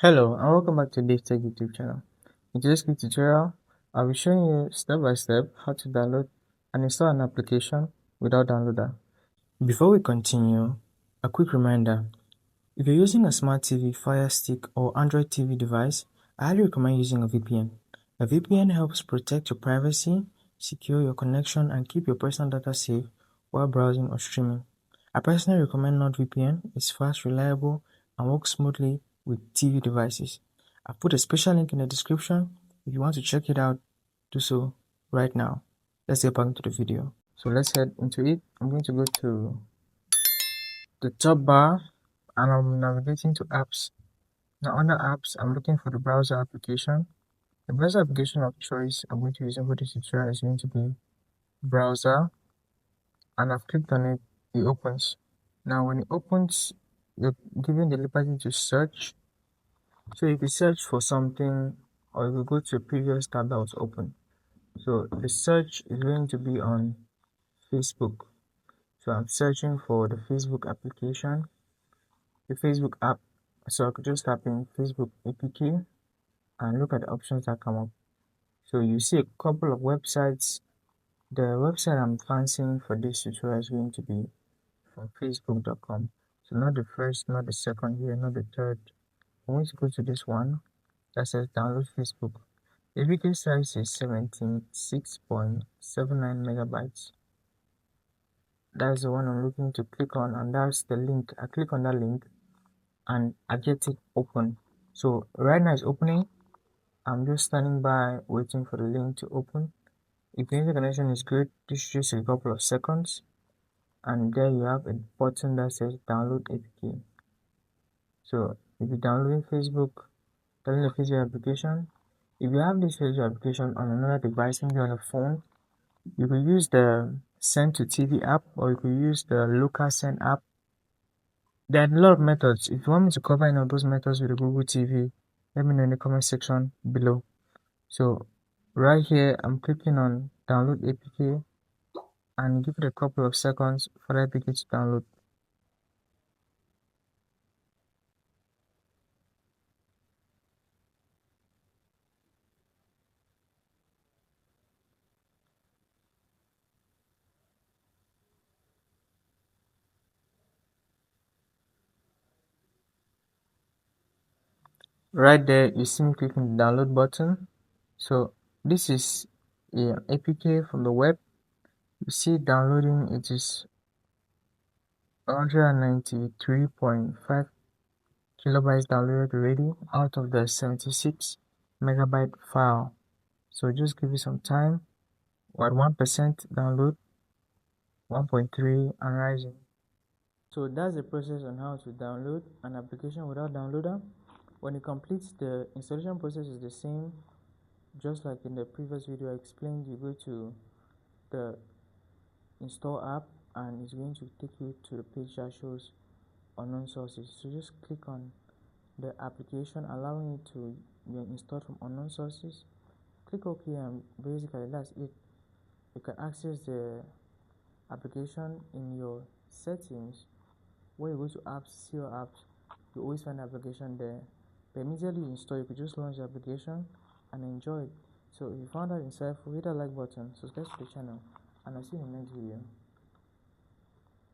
Hello and welcome back to DaveTech YouTube channel. In today's quick tutorial, I'll be showing you step by step how to download and install an application without downloader. Before we continue, a quick reminder. If you're using a smart TV, Fire Stick or Android TV device, I highly recommend using a VPN. A VPN helps protect your privacy, secure your connection and keep your personal data safe while browsing or streaming. I personally recommend NordVPN. It's fast, reliable, and works smoothly with TV devices. I've put a special link in the description. If you want to check it out, do so right now. Let's get back into the video. So let's head into it. I'm going to go to the top bar and I'm navigating to apps. Now under apps, I'm looking for the browser application. The browser application of choice I'm going to use for this tutorial is going to be browser, and I've clicked on it. It opens. Now when it opens, you're given the liberty to search. So you can search for something or you will go to a previous tab that was open. So the search is going to be on Facebook. So I'm searching for the Facebook application, the Facebook app. So I could just type in Facebook APK and look at the options that come up. So you see a couple of websites. The website I'm fancying for this tutorial is going to be from facebook.com. So not the first, not the second here, not the third. I'm going to go to this one that says download Facebook. The APK size is 76.79 megabytes. That's the one I'm looking to click on, and that's the link. I click on that link and I get it open. So right now it's opening. I'm just standing by waiting for the link to open. If the internet connection is good, this should just a couple of seconds, and there you have a button that says download APK. So if you're downloading Facebook, download the Facebook application. If you have this Facebook application on another device, maybe on a phone, you could use the Send to TV app, or you could use the Local Send app. There are a lot of methods. If you want me to cover any of those methods with the Google TV, let me know in the comment section below. So right here, I'm clicking on download APK and give it a couple of seconds for the APK to download. Right there, you see me clicking the download button. So this is an APK from the web. You see downloading, it is 193.5 kilobytes downloaded already out of the 76 megabyte file. So just give it some time. We're at 1% download, 1.3 and rising. So that's the process on how to download an application without downloader. When it completes, the installation process is the same. Just like in the previous video I explained, you go to the install app and it's going to take you to the page that shows unknown sources. So just click on the application allowing you to be installed from unknown sources. Click OK and basically that's it. You can access the application in your settings. When you go to apps, see your apps, you always find the application there. But immediately you install, you could just launch the application and enjoy it. So if you found that insightful, hit that like button, subscribe to the channel, and I'll see you in the next video.